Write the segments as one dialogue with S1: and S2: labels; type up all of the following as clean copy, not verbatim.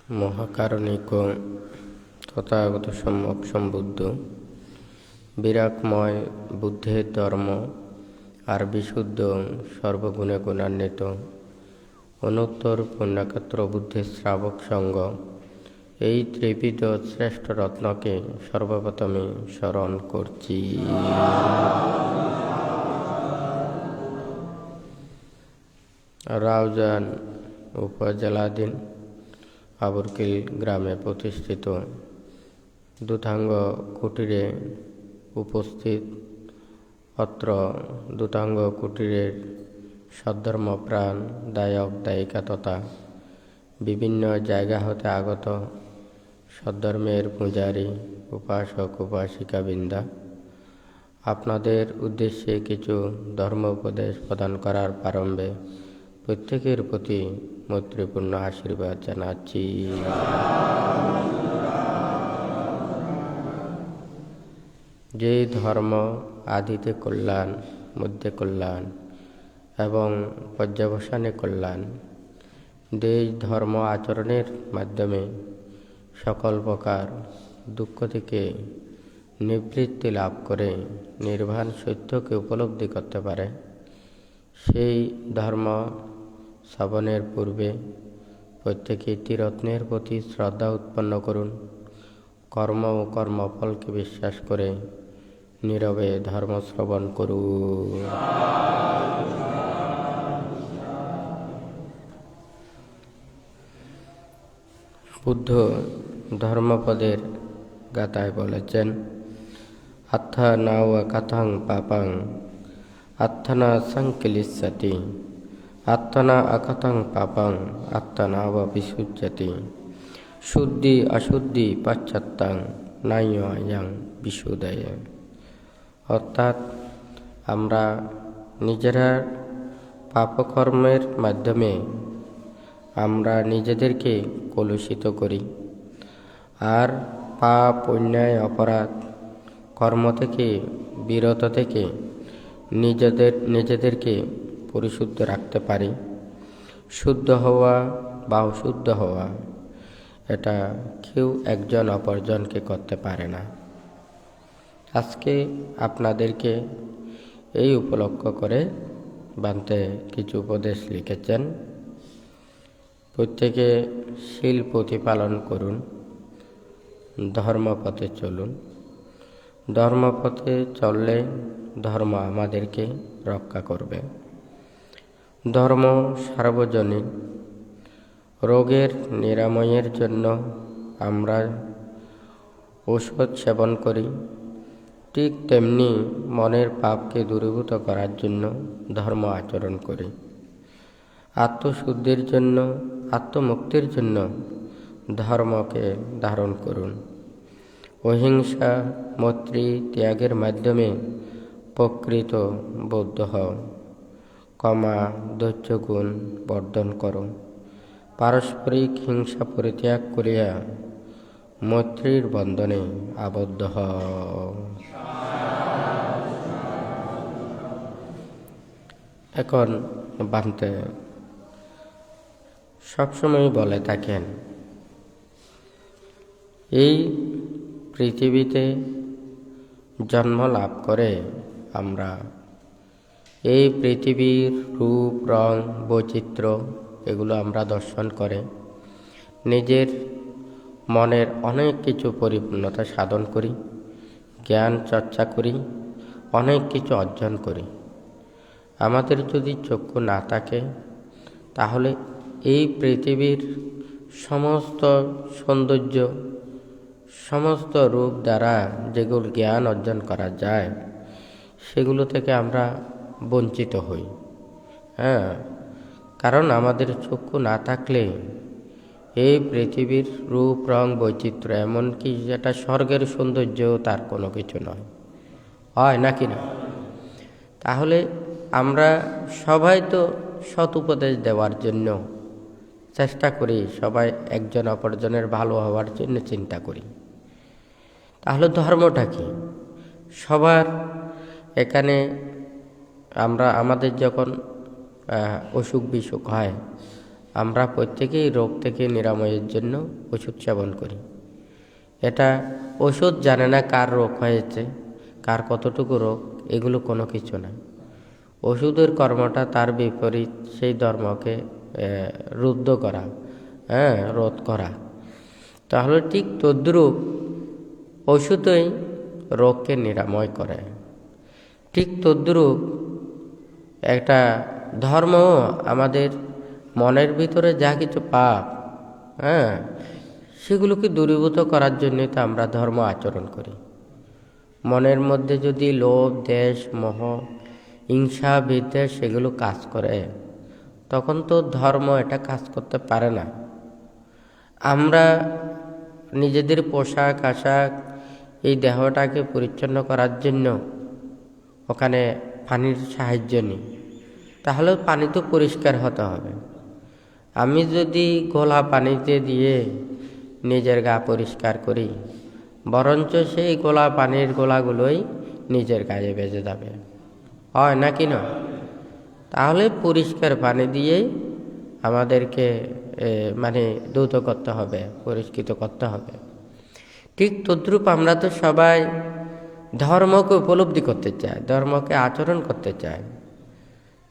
S1: মহাকারণিক তথাগত সম্যক সম্বুদ্ধ বিরাগময় বুদ্ধের ধর্ম আর বিশুদ্ধ সর্বগুণে গুণান্বিত অনুত্তর পুণ্যক্ষেত্র বুদ্ধের শ্রাবক সঙ্গ এই ত্রিবিধ শ্রেষ্ঠ রত্নকে সর্বপ্রথমে স্মরণ করছি। রাউজান উপজেলাধীন আবুরকিল গ্রামে প্রতিষ্ঠিত দূতাঙ্গ কুটিরে উপস্থিত অত্র দূতাঙ্গ কুটিরের সদ্ধর্মপ্রাণ দায়ক দায়িকা তথা বিভিন্ন জায়গা হতে আগত সদ্ধর্মের পূজারী উপাসক উপাসিকাবৃন্দা, আপনাদের উদ্দেশ্যে কিছু ধর্ম উপদেশ প্রদান করার প্রারম্ভে প্রত্যেকের প্রতি মৈত্রীপূর্ণ আশীর্বাদ জানাচ্ছি। যে ধর্ম আদিতে কল্যাণ, মধ্যে কল্যাণ এবং পর্যবসানে কল্যাণ, যে ধর্ম আচরণের মাধ্যমে সকল প্রকার দুঃখ থেকে নিবৃত্তি লাভ করে নির্বাণ সত্যকে উপলব্ধি করতে পারে, সেই ধর্ম শ্রবণের পূর্বে প্রত্যেকে ত্রিরত্নের প্রতি শ্রদ্ধা উৎপন্ন করুন। কর্ম ও কর্মফলকে বিশ্বাস করে নীরবে ধর্ম শ্রবণ করুন। বুদ্ধ ধর্মপদের গাথায় বলেছেন, আত্থা নাওয়া কথাং পাপাং আত্থনা সংকিলিষ্যতি আত্মনা অকথং পাপং আত্মনাবা বিশুজ্যতি শুদ্ধি অশুদ্ধি পাশ্চাত্যাং নাইয়াং বিশুদ্ধয়ে। অর্থাৎ আমরা নিজেরা পাপকর্মের মাধ্যমে আমরা নিজেদেরকে কলুষিত করি, আর পাপ অন্যায় অপরাধ কর্ম থেকে বিরত থেকে নিজেদেরকে পরিশুদ্ধ রাখতে পারি। শুদ্ধ হওয়া বা অশুদ্ধ হওয়া এটা কেউ একজন অপরজনকে করতে পারে না। আজকে আপনাদেরকে এই উপলক্ষ করে বান্তে কিছু উপদেশ লিখেছেন। প্রত্যেকে শীল প্রতিপালন করুন, ধর্মপথে চলুন। ধর্মপথে চললে ধর্ম আমাদেরকে রক্ষা করবে। ধর্ম সার্বজনীন। রোগের নিরাময়ের জন্য আমরা ঔষধ সেবন করি, ঠিক তেমনি মনের পাপকে দূরীভূত করার জন্য ধর্ম আচরণ করি। আত্মশুদ্ধির জন্য, আত্মমুক্তির জন্য ধর্মকে ধারণ করুন। অহিংসা, মৈত্রী, ত্যাগের মাধ্যমে প্রকৃত বৌদ্ধ হও। ক্ষমা, ধৈর্য গুণ বর্ধন করো। পারস্পরিক হিংসা পরিত্যাগ করিয়া মৈত্রীর বন্ধনে আবদ্ধ হও। এখন বান্তে সবসময় বলে থাকেন, এই পৃথিবীতে জন্ম লাভ করে আমরা এই পৃথিবীর রূপ, রং, বৈচিত্র্য এগুলো আমরা দর্শন করে নিজের মনের অনেক কিছু পরিপূর্ণতা সাধন করি, জ্ঞান চর্চা করি, অনেক কিছু অর্জন করি। আমাদের যদি চক্ষু না থাকে তাহলে এই পৃথিবীর সমস্ত সৌন্দর্য, সমস্ত রূপ দ্বারা যেগুলো জ্ঞান অর্জন করা যায় সেগুলো থেকে আমরা বঞ্চিত হই। কারণ আমাদের চক্ষু না থাকলে এই পৃথিবীর রূপ, রং, বৈচিত্র্য, এমনকি যেটা স্বর্গের সৌন্দর্য তার কোনো কিছু নয়, হয় নাকি না? তাহলে আমরা সবাই তো সৎ উপদেশ দেওয়ার জন্য চেষ্টা করি, সবাই একজন অপরজনের ভালো হওয়ার জন্য চিন্তা করি। তাহলে ধর্মটা কি? সবার এখানে আমাদের যখন অসুখ বিসুখ হয় আমরা প্রত্যেকেই রোগ থেকে নিরাময়ের জন্য ওষুধ সেবন করি। এটা ওষুধ জানে না কার রোগ হয়েছে, কার কতটুকু রোগ, এগুলো কোনো কিছু না। ওষুধের কর্মটা তার বিপরীত সেই ধর্মকে রুদ্ধ করা, রোধ করা। তাহলে ঠিক তদ্রূপ ওষুধই রোগকে নিরাময় করে। ঠিক তদ্রূপ একটা ধর্ম আমাদের মনের ভিতরে যা কিছু পাপ, সেগুলোকে দূরীভূত করার জন্য তো আমরা ধর্ম আচরণ করি। মনের মধ্যে যদি লোভ, দ্বেষ, মোহ, হিংসা, বিদ্বেষ সেগুলো কাজ করে, তখন তো ধর্ম এটা কাজ করতে পারে না। আমরা নিজেদের পোশাক আশাক, এই দেহটাকে পরিচ্ছন্ন করার জন্য ওখানে পানির সাহায্য নিই, তাহলে পানি তো পরিষ্কার হতে হবে। আমি যদি গোলা পানিতে দিয়ে নিজের গা পরিষ্কার করি, বরঞ্চ সেই গোলা পানির গোলাগুলোই নিজের গায়ে বেজে যাবে, হয় নাকি না? তাহলে পরিষ্কার পানি দিয়ে আমাদেরকে ধৌত করতে হবে, পরিষ্কৃত করতে হবে। ঠিক তদ্রূপ আমরা তো সবাই ধর্মকে উপলব্ধি করতে চাই, ধর্মকে আচরণ করতে চাই।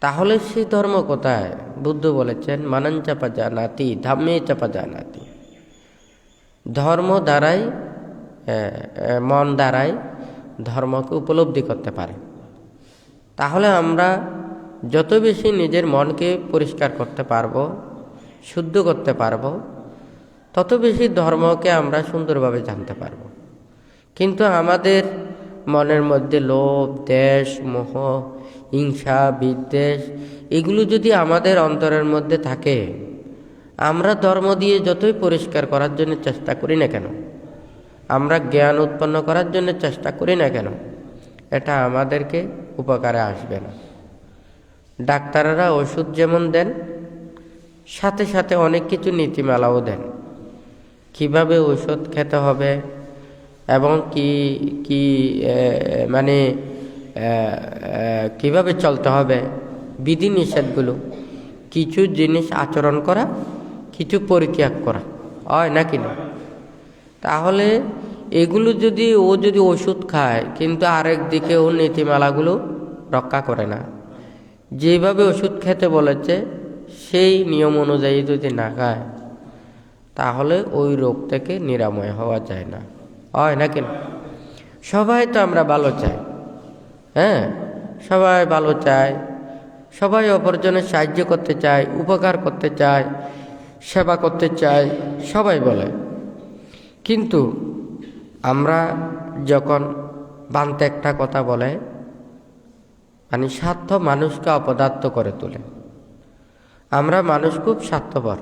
S1: তাহলে সেই ধর্ম কোথায়? বুদ্ধ বলেছেন, মানন চাপা জানাতি ধাম্মে চাপা জানাতি। ধর্ম দ্বারাই, মন দ্বারাই ধর্মকে উপলব্ধি করতে পারে। তাহলে আমরা যত বেশি নিজের মনকে পরিষ্কার করতে পারবো, শুদ্ধ করতে পারবো, তত বেশি ধর্মকে আমরা সুন্দরভাবে জানতে পারবো। কিন্তু আমাদের মনের মধ্যে লোভ, দ্বেষ, মোহ, হিংসা, বিদ্বেষ এগুলো যদি আমাদের অন্তরের মধ্যে থাকে, আমরা ধর্ম দিয়ে যতই পরিষ্কার করার জন্য চেষ্টা করি না কেন, আমরা জ্ঞান উৎপন্ন করার জন্য চেষ্টা করি না কেন, এটা আমাদেরকে উপকারে আসবে না। ডাক্তাররা ওষুধ যেমন দেন, সাথে সাথে অনেক কিছু নীতিমালাও দেন, কিভাবে ওষুধ খেতে হবে এবং কিভাবে চলতে হবে, বিধিনিষেধগুলো, কিছু জিনিস আচরণ করা, কিছু পরিত্যাগ করা, হয় নাকি না? তাহলে এগুলো যদি ওষুধ খায়, কিন্তু আরেক দিকে ও নীতিমালাগুলো রক্ষা করে না, যেভাবে ওষুধ খেতে বলেছে সেই নিয়ম অনুযায়ী যদি না খায়, তাহলে ওই রোগ থেকে নিরাময় হওয়া যায় না, হয় নাকি না? সবাই তো আমরা ভালো চাই, সবাই ভালো চায়, সবাই অপরজনের সাহায্য করতে চায়, উপকার করতে চায়, সেবা করতে চায়, সবাই বলে। কিন্তু আমরা যখন বান্তে একটা কথা বলে, স্বার্থ মানুষকে অপদার্থ করে তোলে। আমরা মানুষ খুব স্বার্থপর।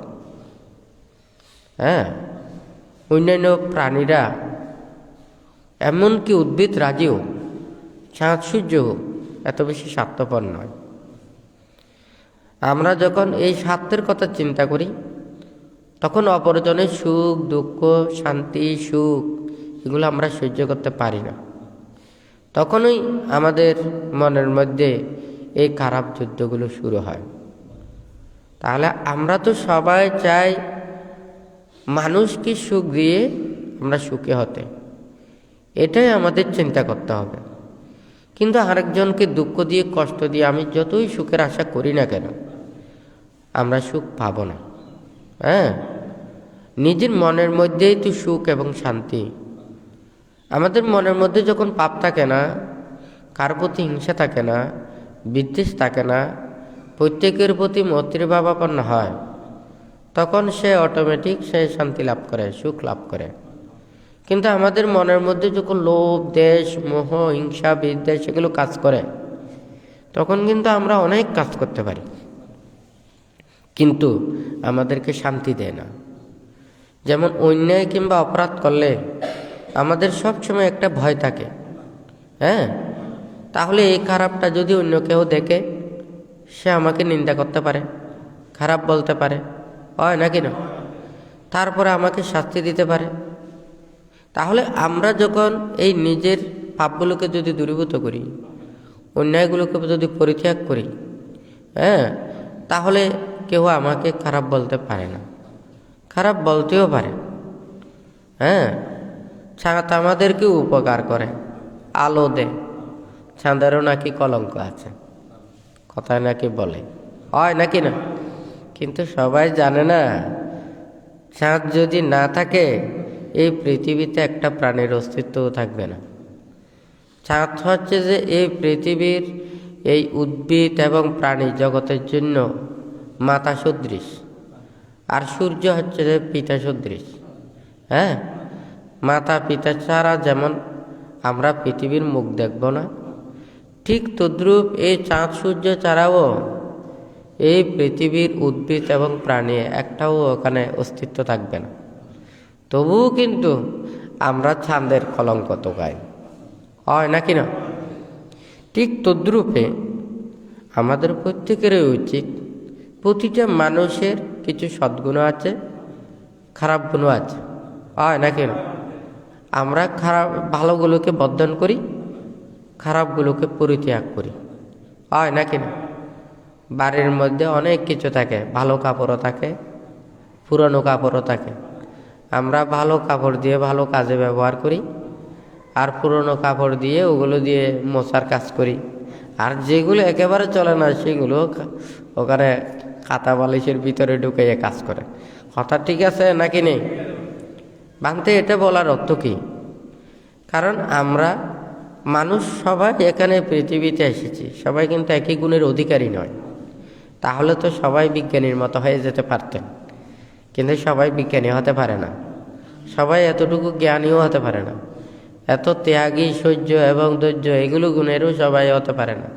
S1: অন্যান্য প্রাণীরা, এমনকি উদ্ভিদ রাজিও, চাঁদ সূর্য এত বেশি স্বার্থপর নয়। আমরা যখন এই স্বার্থের কথা চিন্তা করি, তখন অপরজনের সুখ, দুঃখ, শান্তি, সুখ এগুলো আমরা সহ্য করতে পারি না। তখনই আমাদের মনের মধ্যে এই খারাপ যুদ্ধগুলো শুরু হয়। তাহলে আমরা তো সবাই চাই মানুষকে সুখ দিয়ে আমরা সুখী হতে, এটাই আমাদের চিন্তা করতে হবে। কিন্তু আরেকজনকে দুঃখ দিয়ে, কষ্ট দিয়ে আমি যতই সুখের আশা করি না কেন, আমরা সুখ পাব না। নিজের মনের মধ্যেই তো সুখ এবং শান্তি। আমাদের মনের মধ্যে যখন পাপ থাকে না, কার প্রতি হিংসা থাকে না, বিদ্বেষ থাকে না, প্রত্যেকের প্রতি মৈত্রী ভাবাপন্ন হয়, তখন সে অটোমেটিক সে শান্তি লাভ করে, সুখ লাভ করে। কিন্তু আমাদের মনের মধ্যে যখন লোভ, দ্বেষ, মোহ, হিংসা, বিদ্বেষ এগুলো কাজ করে, তখন কিন্তু আমরা অনেক কাজ করতে পারি, কিন্তু আমাদেরকে শান্তি দেয় না। যেমন অন্যায় কিংবা অপরাধ করলে আমাদের সবসময় একটা ভয় থাকে, তাহলে এই খারাপটা যদি অন্য কেউ দেখে, সে আমাকে নিন্দা করতে পারে, খারাপ বলতে পারে, হয় নাকি না? তারপরে আমাকে শাস্তি দিতে পারে। তাহলে আমরা যখন এই নিজের পাপগুলোকে যদি দূরীভূত করি, অন্যায়গুলোকে যদি পরিত্যাগ করি, তাহলে কেউ আমাকে খারাপ বলতে পারে না, খারাপ বলতেও পারে। হ্যাঁ, চাঁদ আমাদেরকে উপকার করে, আলো দেয়। চাঁদেরও নাকি কলঙ্ক আছে, কথায় নাকি বলে, হয় নাকি না? কিন্তু সবাই জানে না, চাঁদ যদি না থাকে এই পৃথিবীতে একটা প্রাণীর অস্তিত্বও থাকবে না। চাঁদ হচ্ছে যে এই পৃথিবীর এই উদ্ভিদ এবং প্রাণী জগতের জন্য মাতা সদৃশ, আর সূর্য হচ্ছে যে পিতা সদৃশ। হ্যাঁ, মাতা পিতা ছাড়া যেমন আমরা পৃথিবীর মুখ দেখব না, ঠিক তদ্রূপ এই চাঁদ সূর্য ছাড়াও এই পৃথিবীর উদ্ভিদ এবং প্রাণী একটাও ওখানে অস্তিত্ব থাকবে না। তবুও কিন্তু আমরা চাঁদের কলঙ্ক তো গাই, হয় নাকি না? ঠিক তদ্রূপে আমাদের প্রত্যেকেরই উচিত, প্রতিটা মানুষের কিছু সদ্গুণ আছে, খারাপ গুণও আছে, হয় নাকি না? আমরা ভালোগুলোকে বর্ধন করি, খারাপগুলোকে পরিত্যাগ করি, হয় নাকি না? বাড়ির মধ্যে অনেক কিছু থাকে, ভালো কাপড়ও থাকে, পুরনো কাপড়ও থাকে। আমরা ভালো কাপড় দিয়ে ভালো কাজে ব্যবহার করি, আর পুরনো কাপড় দিয়ে ওগুলো দিয়ে মোছার কাজ করি। আর যেগুলো একেবারে চলে না সেগুলো ওখানে কাঁথা বালিশের ভিতরে ঢুকিয়ে কাজ করে। কথা ঠিক আছে নাকি নেই? বানতে এটা বলার অর্থ কি? কারণ আমরা মানুষ সবাই এখানে পৃথিবীতে এসেছি, সবাই কিন্তু একই গুণের অধিকারী নয়। তাহলে তো সবাই বিজ্ঞানীর মতো হয়ে যেতে পারতেন, কিন্তু সবাই বিজ্ঞানী হতে পারে না, সবাই এতটুকু জ্ঞানীও হতে পারে না, এত ত্যাগী, সহ্য এবং ধৈর্য এগুলো গুণেরও সবাই হতে পারে না।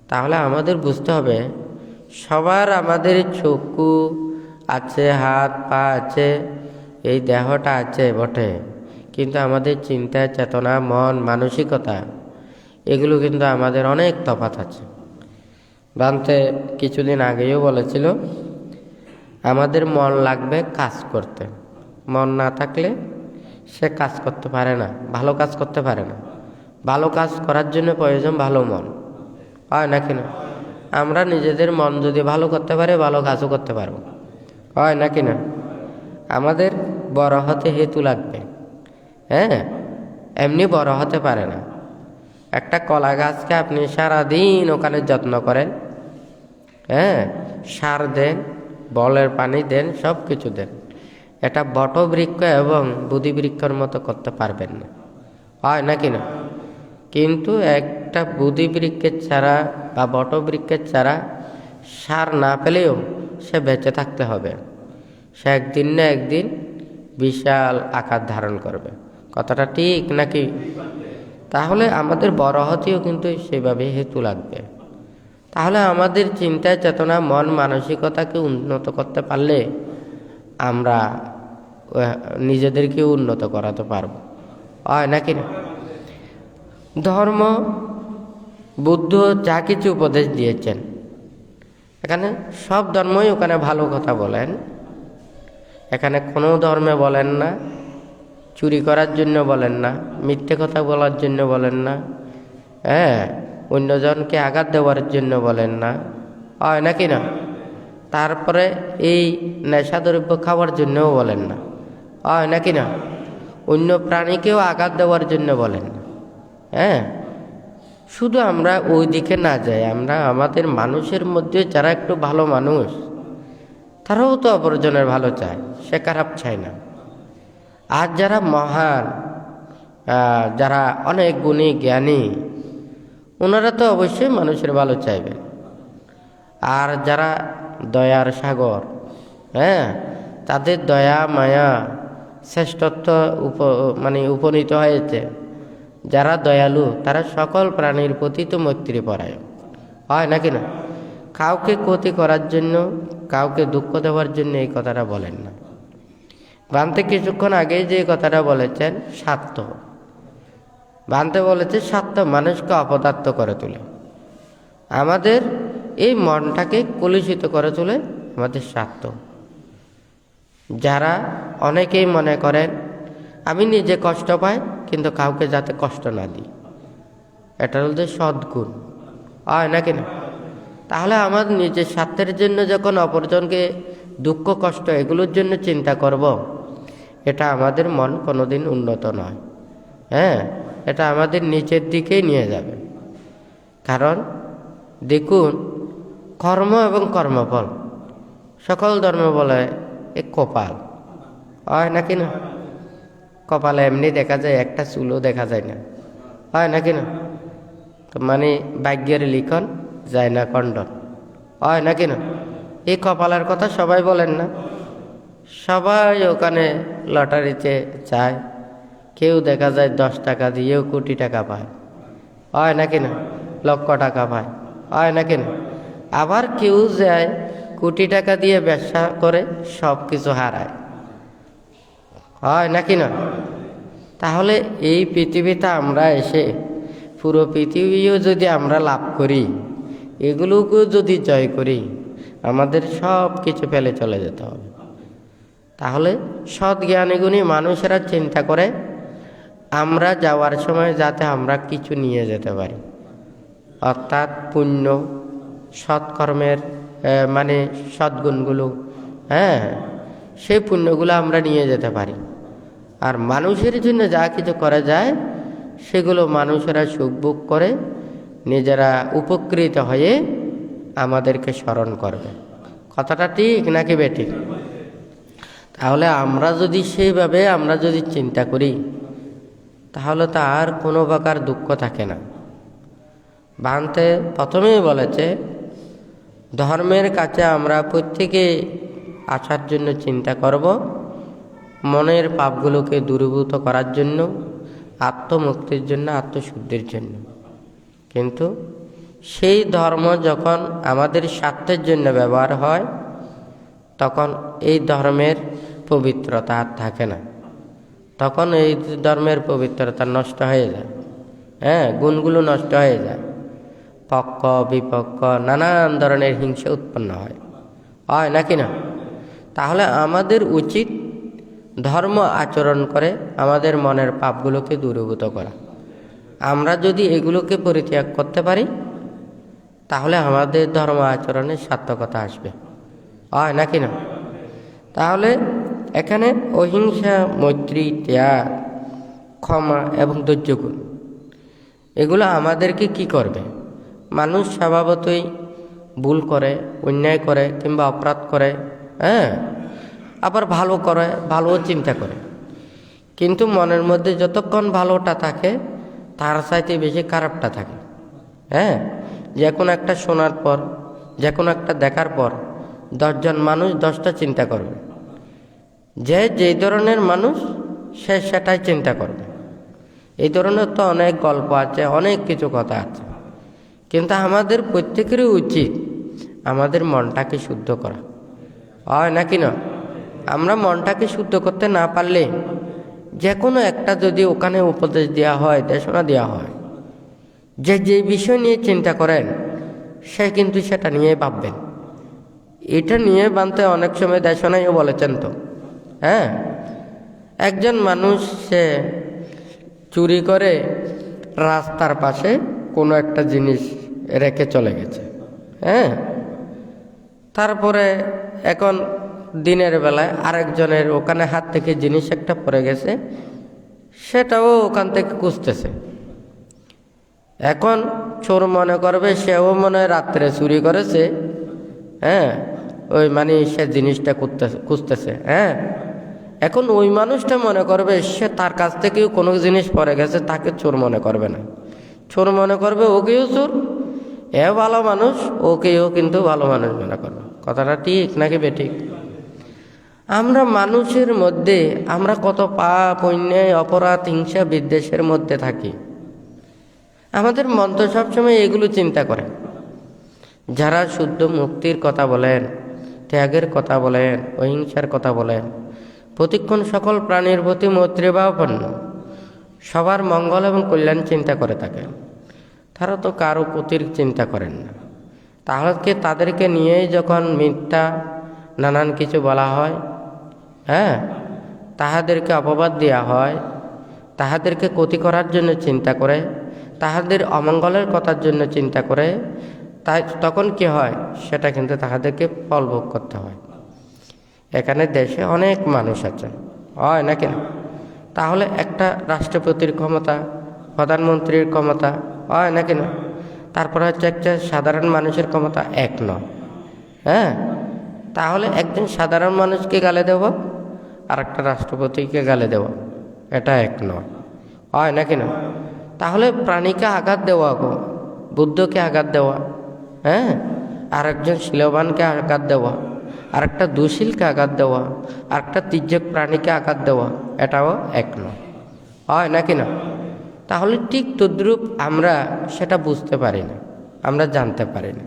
S1: তাহলে আমাদের বুঝতে হবে, সবার আমাদের চক্ষু আছে, হাত পা আছে, এই দেহটা আছে বটে, কিন্তু আমাদের চিন্তা, চেতনা, মন, মানসিকতা এগুলো কিন্তু আমাদের অনেক তফাৎ আছে। বানতে কিছুদিন আগেও বলেছিল, আমাদের মন লাগবে কাজ করতে, মন না থাকলে সে কাজ করতে পারে না, ভালো কাজ করতে পারে না। ভালো কাজ করার জন্য প্রয়োজন ভালো মন, হয় নাকি না? আমরা নিজেদের মন যদি ভালো করতে পারি, ভালো কাজও করতে পারবো, হয় নাকি না? আমাদের বড় হতে হেতু লাগবে। হ্যাঁ, এমনি বড় হতে পারে না। একটা কলা গাছকে আপনি সারাদিন ওখানে যত্ন করেন, হ্যাঁ, সার দেন, বলের পানি দেন, সব কিছু দেন, এটা বটবৃক্ষ এবং বুধিবৃক্ষর মতো করতে পারবেন না, হয় নাকি না? কিন্তু একটা বুধিবৃক্ষের ছাড়া বা বটবৃক্ষের ছাড়া সার না পেলেও সে বেঁচে থাকতে হবে, সে একদিন না একদিন বিশাল আকার ধারণ করবে। কথাটা ঠিক নাকি? তাহলে আমাদের বড় হতেও কিন্তু সেভাবে হেতু লাগবে। তাহলে আমাদের চিন্তা, চেতনা, মন, মানসিকতাকে উন্নত করতে পারলে আমরা নিজেদেরকে উন্নত করাতে পারবো, হয় নাকি না? ধর্ম, বুদ্ধ যা কিছু উপদেশ দিয়েছেন, এখানে সব ধর্মই ওখানে ভালো কথা বলেন। এখানে কোনো ধর্মে বলেন না চুরি করার জন্য, বলেন না মিথ্যে কথা বলার জন্য, বলেন না হ্যাঁ অন্যজনকে আঘাত দেওয়ার জন্য, বলেন না, হয় নাকি না? তারপরে এই নেশাদ্রব্য খাওয়ার জন্যও বলেন না, হয় নাকি না? অন্য প্রাণীকেও আঘাত দেওয়ার জন্য বলেন না। হ্যাঁ, শুধু আমরা ওই দিকে না যাই, আমরা আমাদের মানুষের মধ্যে যারা একটু ভালো মানুষ, তারাও তো অপরজনের ভালো চায়, সে খারাপ চায় না। আর যারা মহান, যারা অনেক গুণী, জ্ঞানী, ওনারা তো অবশ্যই মানুষের ভালো চাইবে। আর যারা দয়ার সাগর, হ্যাঁ, তাদের দয়া মায়া শ্রেষ্ঠত্ব উপনীত হয়েছে। যারা দয়ালু তারা সকল প্রাণীর প্রতি তো মৈত্রীপরায়ণ, হয় নাকি না? কাউকে ক্ষতি করার জন্য, কাউকে দুঃখ দেওয়ার জন্য এই কথাটা বলেন না। বানতে কিছুক্ষণ আগেই যে কথাটা বলেছেন, স্বার্থ, বানতে বলেছে স্বার্থ মানুষকে অপদার্থ করে তোলে। আমাদের এই মনটাকে কলুষিত করে তোলে আমাদের স্বার্থ। যারা অনেকেই মনে করেন আমি নিজে কষ্ট পাই কিন্তু কাউকে যাতে কষ্ট না দিই, এটা হচ্ছে সদ্গুণ, হয় নাকি না? তাহলে আমার নিজের স্বার্থের জন্য যখন অপরজনকে দুঃখ কষ্ট এগুলোর জন্য চিন্তা করব, এটা আমাদের মন কোনোদিন উন্নত নয়। এটা আমাদের নিচের দিকেই নিয়ে যাবে। কারণ দেখুন, কর্ম এবং কর্মফল সকল ধর্ম বলে এ কপাল, হয় নাকি না? কপালে এমনি দেখা যায়, একটা চুলও দেখা যায় না, হয় নাকি না? তো মানে ভাগ্যের লিখন যায় না খণ্ডন, হয় নাকি না? এই কপালের কথা সবাই বলেন না? সবাই ওখানে লটারিতে যায়, কেউ দেখা যায় 10 টাকা দিয়েও কোটি টাকা পায়, হয় নাকি না? লক্ষ টাকা পায়, হয় নাকি না? আবার কেউ যায় কোটি টাকা দিয়ে ব্যবসা করে সব কিছু হারায়, হয় নাকি না? তাহলে এই পৃথিবীতে আমরা এসে পুরো পৃথিবীও যদি আমরা লাভ করি, এগুলোকেও যদি জয় করি, আমাদের সব কিছু ফেলে চলে যেতে হবে। তাহলে সৎ জ্ঞানী গুণী মানুষেরা চিন্তা করে আমরা যাওয়ার সময় যাতে আমরা কিছু নিয়ে যেতে পারি, অর্থাৎ পুণ্য সৎকর্মের মানে সদ্গুণগুলো, সেই পুণ্যগুলো আমরা নিয়ে যেতে পারি। আর মানুষের জন্য যা কিছু করা যায় সেগুলো মানুষেরা সুখ ভোগ করে নিজেরা উপকৃত হয়ে আমাদেরকে স্মরণ করবে। কথাটা ঠিক নাকি বেঠিক? তাহলে আমরা যদি সেইভাবে আমরা যদি চিন্তা করি, তাহলে তার কোনো প্রকার দুঃখ থাকে না। ভান্তে প্রথমেই বলেছে ধর্মের কাছে আমরা প্রত্যেকে আসার জন্য চিন্তা করব, মনের পাপগুলোকে দূরীভূত করার জন্য, আত্মমুক্তির জন্য, আত্মশুদ্ধির জন্য। কিন্তু সেই ধর্ম যখন আমাদের স্বার্থের জন্য ব্যবহার হয়, তখন এই ধর্মের পবিত্রতা আর থাকে না। তখন এই ধর্মের পবিত্রতা নষ্ট হয়ে যায়, গুণগুলো নষ্ট হয়ে যায়, পক্ষ বিপক্ষ নানান ধরনের হিংসা উৎপন্ন হয় নাকি না? তাহলে আমাদের উচিত ধর্ম আচরণ করে আমাদের মনের পাপগুলোকে দূরীভূত করা। আমরা যদি এগুলোকে পরিত্যাগ করতে পারি, তাহলে আমাদের ধর্ম আচরণের সার্থকতা আসবে, হয় নাকি না? তাহলে এখানে অহিংসা, মৈত্রী, ত্যাগ, ক্ষমা এবং ধৈর্যগুণ এগুলো আমাদেরকে কি করবে? মানুষ স্বভাবতই ভুল করে, অন্যায় করে কিংবা অপরাধ করে, আবার ভালো করে, ভালো চিন্তা করে। কিন্তু মনের মধ্যে যতক্ষণ ভালোটা থাকে তার চাইতে বেশি খারাপটা থাকে। যে কোনো একটা শোনার পর, যে কোনো একটা দেখার পর 10 জন মানুষ 10টা চিন্তা করবে। যেই ধরনের মানুষ সে সেটাই চিন্তা করবে। এই ধরনের তো অনেক গল্প আছে, অনেক কিছু কথা আছে। কিন্তু আমাদের প্রত্যেকেরই উচিত আমাদের মনটাকে শুদ্ধ করা, হয় নাকি না? আমরা মনটাকে শুদ্ধ করতে না পারলে যে কোনো একটা যদি ওখানে উপদেশ দেওয়া হয়, দেশনা দেওয়া হয়, যে বিষয় নিয়ে চিন্তা করেন সে কিন্তু সেটা নিয়ে ভাববেন। এটা নিয়ে বানতে অনেক সময় দেশনাইও বলেছেন তো। একজন মানুষ সে চুরি করে রাস্তার পাশে কোনো একটা জিনিস রেখে চলে গেছে। তারপরে এখন দিনের বেলায় আরেকজনের ওখানে হাত থেকে জিনিস একটা পড়ে গেছে, সেটাও ওখান থেকে খুঁজতেছে। এখন চোর মনে করবে সেও মনে হয় রাত্রে চুরি করেছে, ওই মানে সে জিনিসটা খুঁজতেছে। এখন ওই মানুষটা মনে করবে সে তার কাছ থেকেও কোনো জিনিস পড়ে গেছে, তাকে চোর মনে করবে না। চোর মনে করবে ওকেও চোর, ভালো মানুষ, ওকেও কিন্তু ভালো মানুষ মনে করবে। কথাটা ঠিক নাকি বেঠিক? আমরা মানুষের মধ্যে আমরা কত পাপ, অন্যায়, অপরাধ, হিংসা, বিদ্বেষের মধ্যে থাকি। আমাদের মন তো সবসময় এগুলো চিন্তা করে। যারা শুদ্ধ মুক্তির কথা বলেন, ত্যাগের কথা বলেন, অহিংসার কথা বলেন, প্রতিক্ষণ সকল প্রাণীর প্রতি মৈত্রীভাবাপন্ন, সবার মঙ্গল এবং কল্যাণ চিন্তা করে থাকেন, তারা তো কারো ক্ষতির চিন্তা করেন না। তাহলে কি তাদেরকে নিয়েই যখন মিথ্যা নানান কিছু বলা হয়, তাহাদেরকে অপবাদ দেওয়া হয়, তাহাদেরকে ক্ষতি করার জন্য চিন্তা করে, তাহাদের অমঙ্গলের কথার জন্য চিন্তা করে, তাই তখন কি হয়, সেটা কিন্তু তাহাদেরকে ফলভোগ করতে হয়। এখানে দেশে অনেক মানুষ আছে, হয় নাকি না? তাহলে একটা রাষ্ট্রপতির ক্ষমতা, প্রধানমন্ত্রীর ক্ষমতা, হয় নাকি না? তারপরে হচ্ছে একটা সাধারণ মানুষের ক্ষমতা এক নয়। হ্যাঁ, তাহলে একজন সাধারণ মানুষকে গালে দেব আর একটা রাষ্ট্রপতিকে গালে দেব, এটা এক নয়, হয় নাকি না? তাহলে প্রাণীকে আঘাত দেওয়া গো, বুদ্ধকে আঘাত দেওয়া, হ্যাঁ, আর একজন শিলবানকে আঘাত দেওয়া, আর একটা দুশীলকে আঘাত দেওয়া, আর একটা তির্যক প্রাণীকে আঘাত দেওয়া, এটাও এক নয়, হয় নাকি না? তাহলে ঠিক তদ্রূপ আমরা সেটা বুঝতে পারি না, আমরা জানতে পারি না।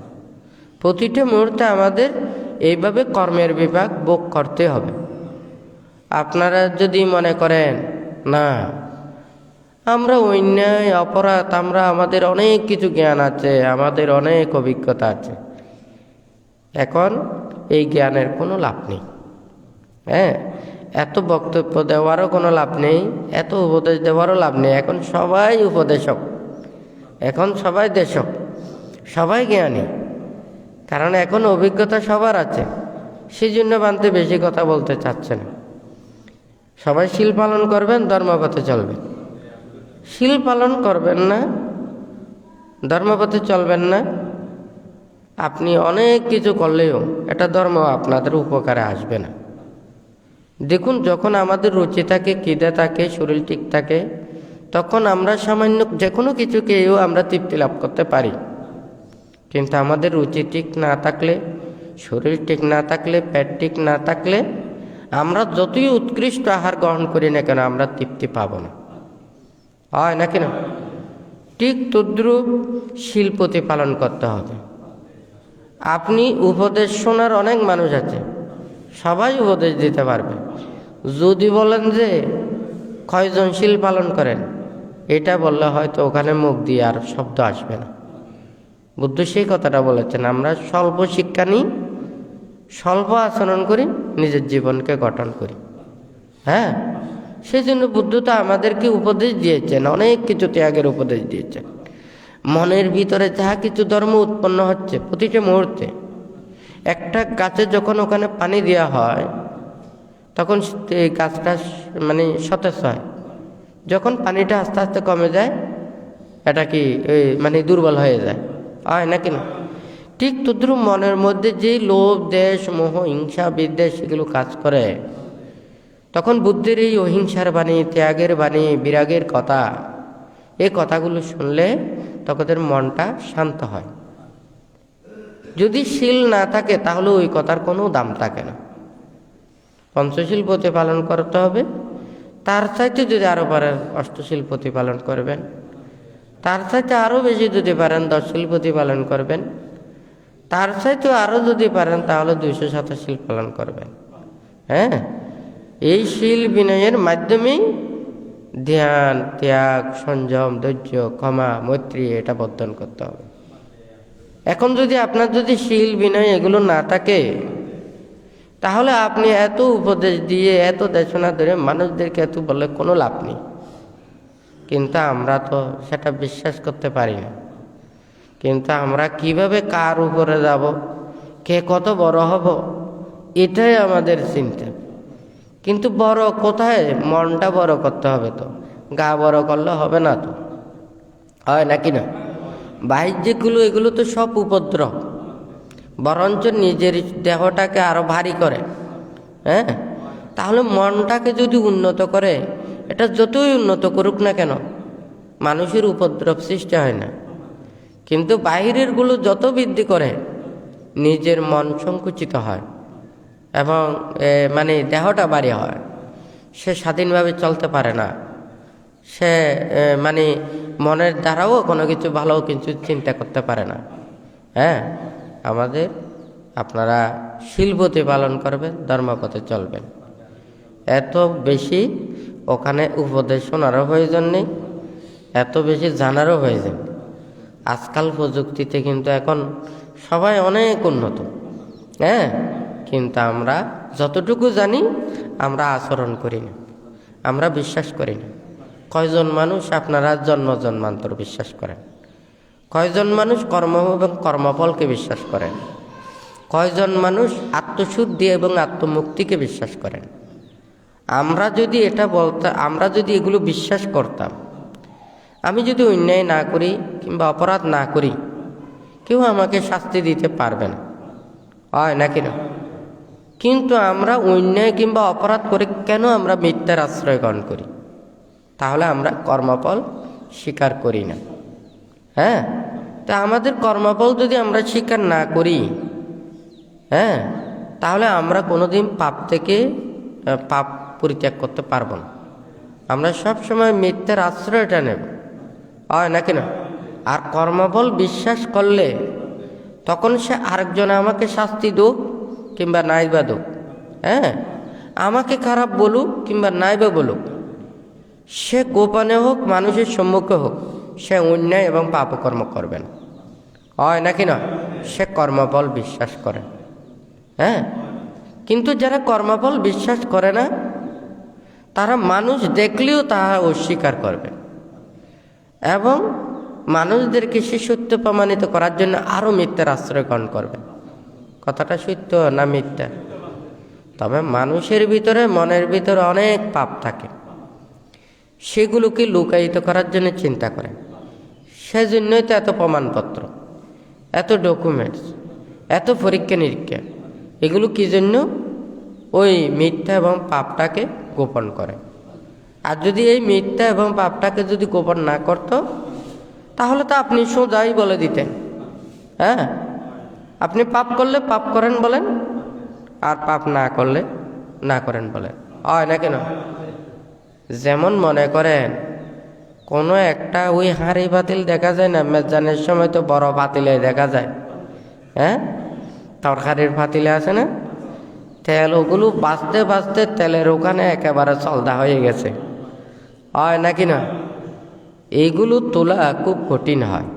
S1: প্রতিটা মুহূর্তে আমাদের এইভাবে কর্মের বিভাগ ভোগ করতে হবে। আপনারা যদি মনে করেন না আমরা অন্যায় অপরাধ, আমাদের অনেক কিছু জ্ঞান আছে, আমাদের অনেক অভিজ্ঞতা আছে, এখন এই জ্ঞানের কোনো লাভ নেই। হ্যাঁ, এত বক্তব্য দেওয়ারও কোনো লাভ নেই, এত উপদেশ দেওয়ারও লাভ নেই। এখন সবাই উপদেশক, এখন সবাই দেশক, সবাই জ্ঞানী, কারণ এখন অভিজ্ঞতা সবার আছে, সেই জন্য বানতে বেশি কথা বলতে চাচ্ছে না। সবাই শীল পালন করবেন, ধর্মপথে চলবেন। শীল পালন করবেন না, ধর্মপথে চলবেন না, আপনি অনেক কিছু করলেও এটা ধর্ম আপনাদের উপকারে আসবে না। দেখুন, যখন আমাদের রুচি থাকে, খিদে থাকে, শরীর ঠিক থাকে, তখন আমরা সামান্য যে কোনো কিছুকেও আমরা তৃপ্তি লাভ করতে পারি। কিন্তু আমাদের রুচি ঠিক না থাকলে, শরীর ঠিক না থাকলে, পেট ঠিক না থাকলে, আমরা যতই উৎকৃষ্ট আহার গ্রহণ করি না কেন, আমরা তৃপ্তি পাবো না, হয় নাকি না? ঠিক তদ্রূপ শীল প্রতিপালন করতে হবে। আপনি উপদেশ শোনার অনেক মানুষ আছে, সবাই উপদেশ দিতে পারবে। যদি বলেন যে কয়জন শীল পালন করেন, এটা বললে হয়তো ওখানে মুখ দিয়ে আর শব্দ আসবে না। বুদ্ধ সেই কথাটা বলেছেন, আমরা স্বল্প শিক্ষা নিই, স্বল্প আচরণ করি, নিজের জীবনকে গঠন করি। হ্যাঁ, সেই জন্য বুদ্ধ তো আমাদেরকে উপদেশ দিয়েছেন, অনেক কিছু ত্যাগের উপদেশ দিয়েছেন। মনের ভিতরে যাহা কিছু ধর্ম উৎপন্ন হচ্ছে প্রতিটা মুহূর্তে, একটা গাছে যখন ওখানে পানি দেওয়া হয় তখন এই গাছটা মানে সতেজ হয়। যখন পানিটা আস্তে আস্তে কমে যায়, এটা কি মানে দুর্বল হয়ে যায়, হয় নাকি না? ঠিক তদ্রুপ মনের মধ্যে যেই লোভ, দেশ, মোহ, হিংসা, বিদ্বেষ এগুলো কাজ করে, তখন বুদ্ধের এই অহিংসার বাণী, ত্যাগের বাণী, বিরাগের কথা, এই কথাগুলো শুনলে তখন মনটা শান্ত হয়। যদি শীল না থাকে তাহলে ওই কথার কোনো দাম থাকে না। পঞ্চশীল প্রতিপালন করতে হবে, তার চাইতে যদি আরও পারেন অষ্টশীল প্রতিপালন করবেন, তার চাইতে আরও বেশি যদি পারেন দশশীল প্রতিপালন করবেন, তার চাইতে আরও যদি পারেন তাহলে 227 পালন করবেন। হ্যাঁ, এই শীল বিনয়ের মাধ্যমেই ধ্যান, ত্যাগ, সংযম, ধৈর্য, ক্ষমা, মৈত্রী এটা বর্ধন করতে হবে। এখন যদি আপনার যদি শীল বিনয় এগুলো না থাকে, তাহলে আপনি এত উপদেশ দিয়ে, এত দেশনা ধরে মানুষদেরকে এত বলে কোনো লাভ নেই। কিন্তু আমরা তো সেটা বিশ্বাস করতে পারি না। কিন্তু আমরা কিভাবে কার উপরে যাব, কে কত বড় হব, এটাই আমাদের চিন্তা। কিন্তু বড় কোথায়? মনটা বড় করতে হবে। তো গা বড় করলে হবে না, তো হয় নাকি না? বাহ্যিকগুলো এগুলো তো সব উপদ্রব, বরঞ্চ নিজের দেহটাকে আরো ভারী করে। হ্যাঁ, তাহলে মনটাকে যদি উন্নত করে, এটা যতই উন্নত করুক না কেন, মানুষের উপদ্রব সৃষ্টি হয় না। কিন্তু বাহিরের গুলো যত বৃদ্ধি করে, নিজের মন সংকুচিত হয় এবং মানে দেহটা ভারী হয়, সে স্বাধীনভাবে চলতে পারে না, সে মানে মনের দ্বারাও কোনো কিছু ভালো কিছু চিন্তা করতে পারে না। হ্যাঁ, আমাদের আপনারা শীল প্রতিপালন করবেন, ধর্মপথে চলবেন। এত বেশি ওখানে উপদেশ শোনারও প্রয়োজন নেই, এত বেশি জানারও প্রয়োজন। আজকাল প্রযুক্তিতে কিন্তু এখন সবাই অনেক উন্নত। হ্যাঁ, কিন্তু আমরা যতটুকু জানি আমরা আচরণ করি না, আমরা বিশ্বাস করি না। কয়জন মানুষ আপনারা জন্মান্তর বিশ্বাস করেন? কয়জন মানুষ কর্ম এবং কর্মফলকে বিশ্বাস করেন? কয়জন মানুষ আত্মশুদ্ধি এবং আত্মমুক্তিকে বিশ্বাস করেন? আমরা যদি এগুলো বিশ্বাস করতাম, আমি যদি অন্যায় না করি কিংবা অপরাধ না করি, কেউ আমাকে শাস্তি দিতে পারবে না, হয় নাকি না? কিন্তু আমরা অন্যায় কিংবা অপরাধ করে কেন আমরা মিথ্যার আশ্রয় গ্রহণ করি? তাহলে আমরা কর্মফল স্বীকার করি না। হ্যাঁ, তা আমাদের কর্মফল যদি আমরা স্বীকার না করি, হ্যাঁ, তাহলে আমরা কোনোদিন পাপ পরিত্যাগ করতে পারবো না। আমরা সব সময় মিথ্যার আশ্রয়টা নেব, হয় নাকি না? আর কর্মফল বিশ্বাস করলে তখন সে আরেকজনে আমাকে শাস্তি দুক কিংবা নাইবা দুক, হ্যাঁ, আমাকে খারাপ বলুক কিংবা নাইবা বলুক, সে গোপনে হোক মানুষের সম্মুখে হোক, সে অন্যায় এবং পাপকর্ম করবে না, হয় নাকি না? সে কর্মফল বিশ্বাস করে। হ্যাঁ, কিন্তু যারা কর্মফল বিশ্বাস করে না, তারা মানুষ দেখলেও তাহা অস্বীকার করবে এবং মানুষদেরকে সে সত্য প্রমাণিত করার জন্য আরও মিথ্যার আশ্রয় গ্রহণ করবে। কথাটা সত্য না মিথ্যা? তবে মানুষের ভিতরে, মনের ভিতরে অনেক পাপ থাকে, সেগুলোকে লুকায়িত করার জন্য চিন্তা করে। সেজন্যই তো এত প্রমাণপত্র, এত ডকুমেন্টস, এত পরীক্ষা নিরীক্ষা। এগুলো কি জন্য? ওই মিথ্যা এবং পাপটাকে গোপন করে। আর যদি এই মিথ্যা এবং পাপটাকে যদি গোপন না করত, তাহলে তো আপনি সোজাই বলে দিতেন, হ্যাঁ, আপনি পাপ করলে পাপ করেন বলেন, আর পাপ না করলে না করেন বলেন, হয় না কেন? যেমন মনে করেন কোনো একটা ওই হাঁড়ি পাতিল দেখা যায় না, মেজানের সময় তো বড় পাতিলে দেখা যায়, হ্যাঁ, তরকারির পাতিলে আছে না, তেল ওগুলো বাঁচতে বাঁচতে তেলের ওখানে একেবারে চলদা হয়ে গেছে, হয় নাকি না? এইগুলো তোলা খুব কঠিন হয়।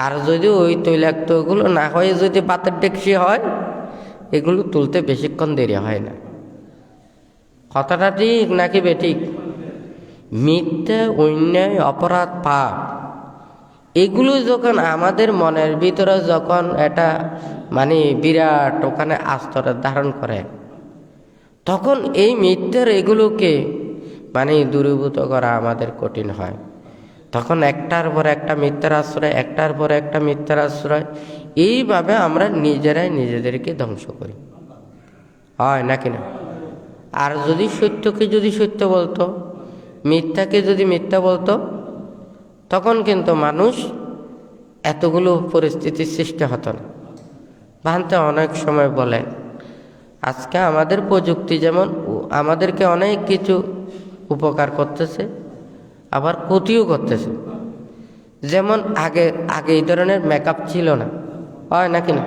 S1: আর যদি ওই তৈলাক্ত ওগুলো না হয়ে যদি পাতের ডেকসি হয়, এগুলো তুলতে বেশিক্ষণ দেরি হয় না। কথাটা ঠিক নাকি বেঠিক? মিথ্যা, অন্যায়, অপরাধ, পাপ, এগুলো যখন আমাদের মনের ভিতরে যখন এটা বিরাট ওখানে আস্তর ধারণ করে, তখন এই মিথ্যার এগুলোকে দূরীভূত করা আমাদের কঠিন হয়। তখন একটার পর একটা মিথ্যার আশ্রয়, একটার পর একটা মিথ্যার আশ্রয়, এইভাবে আমরা নিজেরাই নিজেদেরকে ধ্বংস করি, হয় নাকি না? আর যদি সত্যকে যদি সত্য বলতো, মিথ্যাকে যদি মিথ্যা বলতো, তখন কিন্তু মানুষ এতগুলো পরিস্থিতির সৃষ্টি হতো না। ভান্তে অনেক সময় বলে, আজকে আমাদের প্রযুক্তি যেমন আমাদেরকে অনেক কিছু উপকার করতেছে, আবার ক্ষতিও করতেছে। যেমন আগে এই ধরনের মেকআপ ছিল না, হয় নাকি না?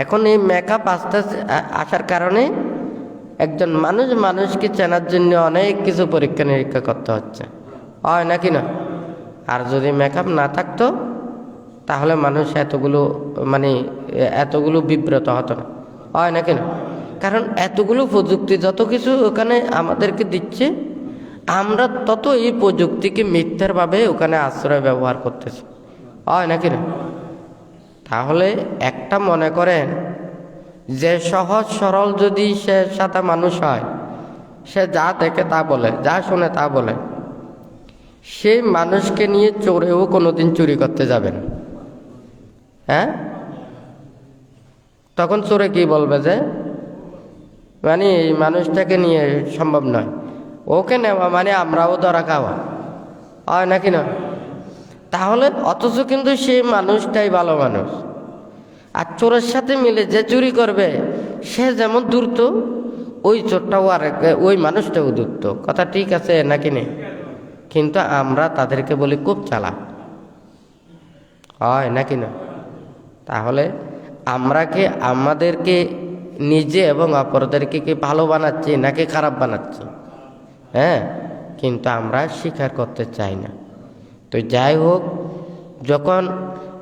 S1: এখন এই মেকআপ আস্তে আস্তে আসার কারণে একজন মানুষকে চেনার জন্য অনেক কিছু পরীক্ষা নিরীক্ষা করতে হচ্ছে, হয় নাকি না? আর যদি মেকআপ না থাকতো, তাহলে মানুষ এতগুলো বিব্রত হতো না, হয় নাকি না? কারণ এতগুলো প্রযুক্তি যত কিছু ওখানে আমাদেরকে দিচ্ছে, আমরা তত এই প্রযুক্তিকে মিথ্যারভাবে ওখানে আশ্রয় ব্যবহার করতেছি, হয় নাকি না? তাহলে একটা মনে করেন যে সহজ সরল যদি সে সাদা মানুষ হয়, সে যা দেখে তা বলে, যা শোনে তা বলে, সেই মানুষকে নিয়ে চোরেও কোনোদিন চুরি করতে যাবেন, হ্যাঁ, তখন চোরে কি বলবে যে এই মানুষটাকে নিয়ে সম্ভব নয়, ওকে নেওয়া আমরাও ধরা খাওয়া, হয় নাকি না? তাহলে অথচ কিন্তু সেই মানুষটাই ভালো মানুষ। আর চোরের সাথে মিলে যে চুরি করবে, সে যেমন ধূর্ত, ওই চোরটাও আর ওই মানুষটাও ধূর্ত। কথা ঠিক আছে নাকি নেই? কিন্তু আমরা তাদেরকে বলি খুব চালাক, হয় নাকি না? তাহলে আমরা কি আমাদেরকে নিজে এবং অপরদেরকে কি ভালো বানাচ্ছি নাকি খারাপ বানাচ্ছি? হ্যাঁ, কিন্তু আমরা স্বীকার করতে চাই না। তো যাই হোক, যখন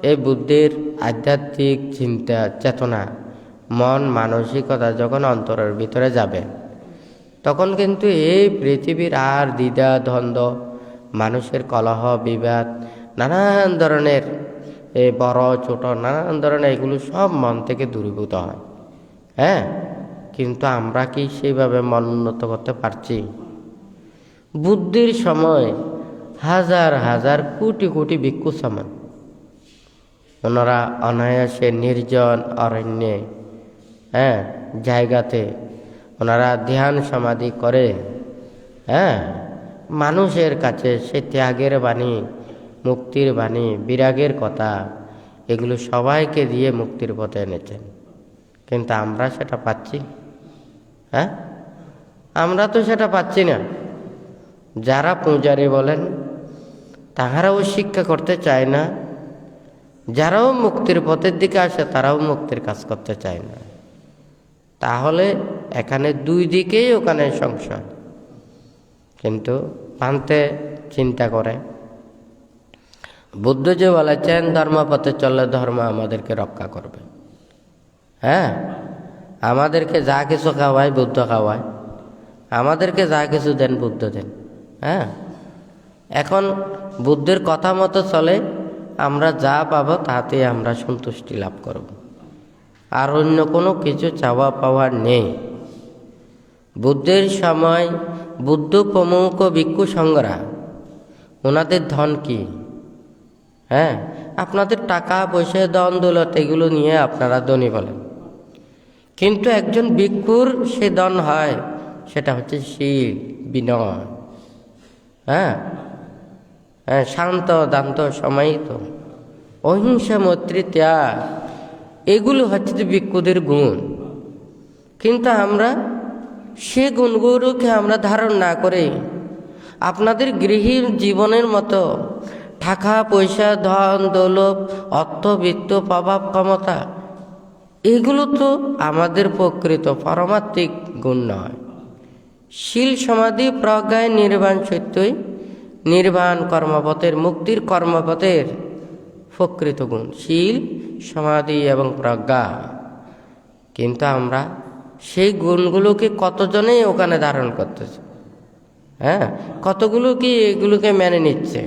S1: এই বুদ্ধির আধ্যাত্মিক চিন্তা, চেতনা, মন, মানসিকতা যখন অন্তরের ভিতরে যাবে, তখন কিন্তু এই পৃথিবীর আর দ্বিধা দ্বন্দ্ব, মানুষের কলহ বিবাদ, নানান ধরনের এই বড় ছোট নানান ধরনের এগুলো সব মন থেকে দূরীভূত হয়। হ্যাঁ, কিন্তু আমরা কি সেইভাবে মন উন্নত করতে পারছি? বুদ্ধির সময় হাজার হাজার কোটি কোটি ভিক্ষু সমান, ওনারা অনায়াসে নির্জন অরণ্যে জায়গাতে ওনারা ধ্যান সমাধি করে মানুষের কাছে সে ত্যাগের বাণী, মুক্তির বাণী, বিরাগের কথা এগুলো সবাইকে দিয়ে মুক্তির পথে এনেছেন। কিন্তু আমরা সেটা পাচ্ছি? আমরা তো সেটা পাচ্ছি না। যারা পূজারী বলেন তাহারাও শিক্ষা করতে চায় না, যারাও মুক্তির পথের দিকে আসে তারাও মুক্তির কাজ করতে চায় না। তাহলে এখানে দুই দিকেই ওখানে সংশয়, কিন্তু পান্তে চিন্তা করে। বুদ্ধ যে বলেছেন ধর্মপথে চললে ধর্ম আমাদেরকে রক্ষা করবে। আমাদেরকে যা কিছু খাওয়ায় বুদ্ধ খাওয়ায়, আমাদেরকে যা কিছু দেন বুদ্ধ দেন। এখন বুদ্ধের কথা মতো চলে আমরা যা পাবো তাতে আমরা সন্তুষ্টি লাভ করব, আর অন্য কোনো কিছু চাওয়া পাওয়ার নেই। বুদ্ধের সময় বুদ্ধ প্রমুখ ভিক্ষু সংঘরা ওনাদের ধন কি? আপনাদের টাকা পয়সা ধন দৌলত এগুলো নিয়ে আপনারা ধনী বলেন, কিন্তু একজন ভিক্ষুর সে ধন হয় সেটা হচ্ছে শীল, বিনয়, শান্ত দান্ত সমাহিত, অহিংসা, মৈত্রী, ত্যাগ, এগুলো হচ্ছে যে ভিক্ষুদের গুণ। কিন্তু আমরা সে গুণগুলোকে আমরা ধারণ না করে আপনাদের গৃহী জীবনের মতো টাকা পয়সা ধন দৌলত অর্থবিত্ত প্রভাব ক্ষমতা এগুলো তো আমাদের প্রকৃত পারমাত্মিক গুণ নয়। শীল সমাধি প্রজ্ঞায় নির্বাণ সত্যই নির্বাণ কর্মপথের মুক্তির কর্মপথের প্রকৃত গুণ শীল সমাধি এবং প্রজ্ঞা। কিন্তু আমরা সেই গুণগুলোকে কতজনেই ওখানে ধারণ করতেছে, কতগুলো কি এগুলোকে মেনে নিচ্ছে।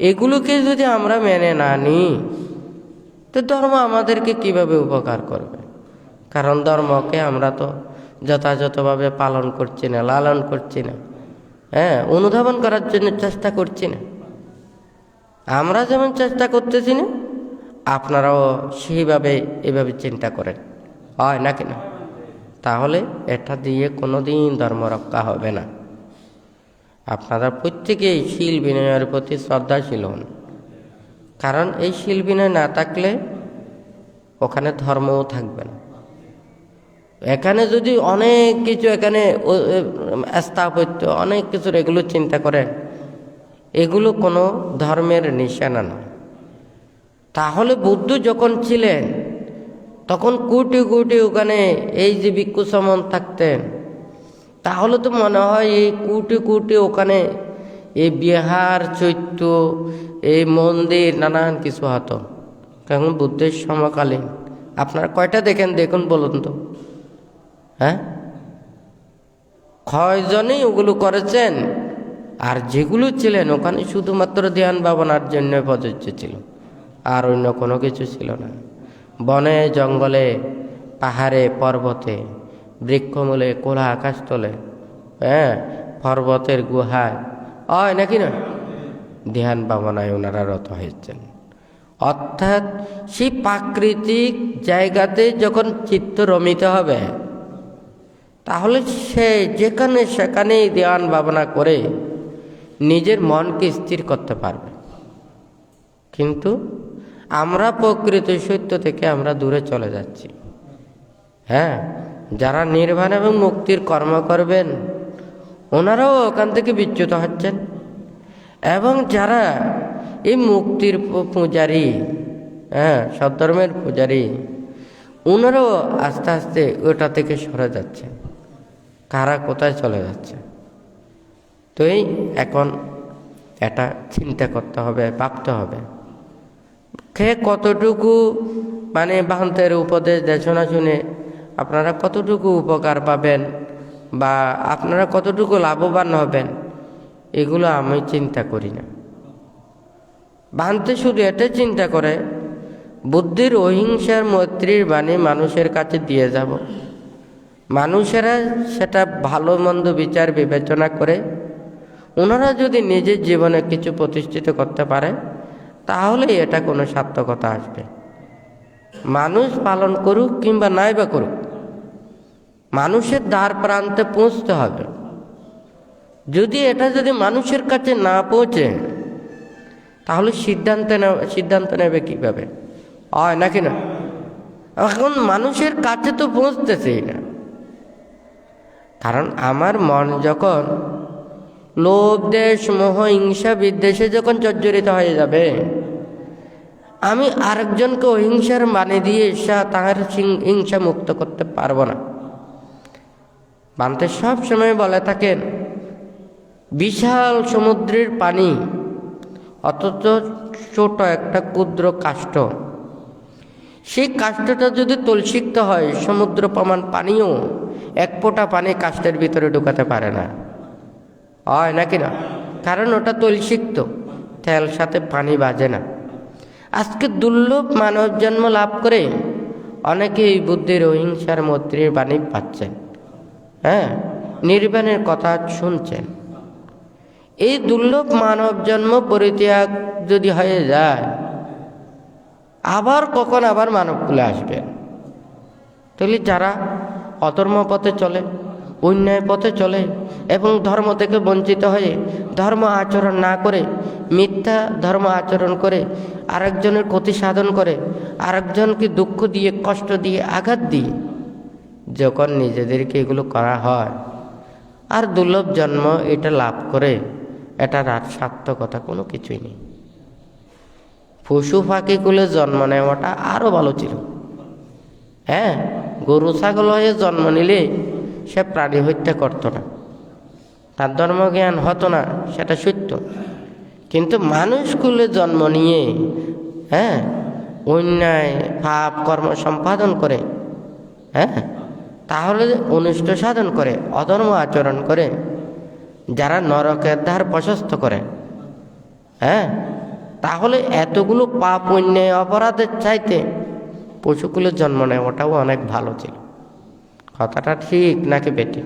S1: এগুলোকে যদি আমরা মেনে না নিই তো ধর্ম আমাদেরকে কিভাবে উপকার করবে? কারণ ধর্মকে আমরা তো যথাযথভাবে পালন করছি না, লালন করছি না, অনুধাবন করার জন্য চেষ্টা করছি না। আমরা যেমন চেষ্টা করতেছি না, আপনারাও সেইভাবে এভাবে চিন্তা করেন, হয় নাকি না? তাহলে এটা দিয়ে কোনোদিন ধর্ম রক্ষা হবে না। আপনারা প্রত্যেকেই শীল বিনয়ের প্রতি শ্রদ্ধাশীল হন, কারণ এই শীল বিনয় না থাকলে ওখানে ধর্মও থাকবে না। এখানে যদি অনেক কিছু এখানে স্থাপত্য অনেক কিছুর এগুলো চিন্তা করেন, এগুলো কোনো ধর্মের নিশানা নয়। তাহলে বুদ্ধ যখন ছিলেন তখন কোটি কোটি ওখানে এই যে ভিক্ষু সমন থাকতেন, তাহলে তো মনে হয় এই কোটি কোটি ওখানে এই বিহার চৈত্য এই মন্দির নানান কিছু হতো। কারণ বুদ্ধের সমকালীন আপনারা কয়টা দেখুন বলুন তো, কয়জনই ওগুলো করেছেন? আর যেগুলো ছিলেন ওখানে শুধুমাত্র ধ্যান ভাবনার জন্য প্রযোজ্য ছিল, আর অন্য কোনো কিছু ছিল না। বনে জঙ্গলে পাহাড়ে পর্বতে বৃক্ষমূলে খোলা আকাশতলে পর্বতের গুহায় হয় নাকি না ধ্যান ভাবনায় ওনারা রত হয়েছেন। অর্থাৎ সেই প্রাকৃতিক জায়গাতে যখন চিত্ত রমিত হবে তাহলে সে যেখানে সেখানেই ধ্যান ভাবনা করে নিজের মনকে স্থির করতে পারবে। কিন্তু আমরা প্রকৃত সত্য থেকে আমরা দূরে চলে যাচ্ছি। যারা নির্বাণ এবং মুক্তির কর্ম করবেন ওনারাও ওখান থেকে বিচ্যুত হচ্ছেন, এবং যারা এই মুক্তির পূজারী, সদ্ধর্মের পূজারী, ওনারাও আস্তে আস্তে ওটা থেকে সরে যাচ্ছে। কারা কোথায় চলে যাচ্ছে? তো এই এখন এটা চিন্তা করতে হবে, ভাবতে হবে কে কতটুকু বাহন্তের উপদেশ দেশনা শুনে আপনারা কতটুকু উপকার পাবেন বা আপনারা কতটুকু লাভবান হবেন, এগুলো আমি চিন্তা করি না। ভান্তে শুধু এটা চিন্তা করে বুদ্ধির অহিংসার মৈত্রীর বাণী মানুষের কাছে দিয়ে যাব, মানুষেরা সেটা ভালো মন্দ বিচার বিবেচনা করে ওনারা যদি নিজের জীবনে কিছু প্রতিষ্ঠিত করতে পারে তাহলে এটা কোনো সার্থকতা আসবে। মানুষ পালন করুক কিংবা নাই বা করুক, মানুষের দ্বার প্রান্তে পৌঁছতে হবে। যদি মানুষের কাছে না পৌঁছে তাহলে সিদ্ধান্ত নেবে কিভাবে? হয় নাকি না? এখন মানুষের কাছে তো পৌঁছতেছেই না। কারণ আমার মন যখন লোভ, দেশ, মোহ, হিংসা, বিদ্বেষে যখন জর্জরিত হয়ে যাবে, আমি আরেকজনকে অহিংসার বাণী দিয়ে তাহার হিংসা মুক্ত করতে পারবো না। বান্তে সব সময় বলে থাকেন বিশাল সমুদ্রের পানি অথচ ছোট একটা ক্ষুদ্র কাষ্ঠ, সেই কাষ্ঠটা যদি তলসিক্ত হয় সমুদ্র প্রমাণ পানিও এক ফোঁটা পানি কাষ্ঠের ভিতরে ঢুকাতে পারে না। হয় নাকি না? কারণ ওটা তলসিক্ত, তেল সাথে পানি বাজে না। আজকে দুর্লভ মানব জন্ম লাভ করে অনেকে এই বুদ্ধির অহিংসার মৈত্রীর বাণী পাচ্ছেন, নির্বাণের কথা শুনছেন। এই দুর্লভ মানব জন্ম পরিত্যাগ যদি হয়ে যায়, কখন আবার মানব কুলে আসবেন? তাহলে যারা অধর্ম পথে চলে, অন্যায় পথে চলে এবং ধর্ম থেকে বঞ্চিত হয়ে ধর্ম আচরণ না করে মিথ্যা ধর্ম আচরণ করে আরেকজনের ক্ষতি সাধন করে, আরেকজনকে দুঃখ দিয়ে, কষ্ট দিয়ে, আঘাত দিয়ে যখন নিজেদেরকে এগুলো করা হয়, আর দুর্লভ জন্ম এটা লাভ করে এটার আর সার্থকতা কোনো কিছুই নেই। পশু পাখি কুলে জন্ম নেওয়াটা আরও ভালো ছিল। গরু ছাগল হয়ে জন্ম নিলে সে প্রাণী হত্যা করতো না, তার ধর্মজ্ঞান হতো না, সেটা সত্য। কিন্তু মানুষ কুলে জন্ম নিয়ে অন্যায় পাপ কর্ম সম্পাদন করে, তাহলে অনিষ্ট সাধন করে, অধর্ম আচরণ করে, যারা নরকের দ্বার প্রশস্ত করে, তাহলে এতগুলো পাপ অন্যায় অপরাধের চাইতে পশুকুলের জন্ম নেওয়াটাও অনেক ভালো ছিল। কথাটা ঠিক নাকি বেটি?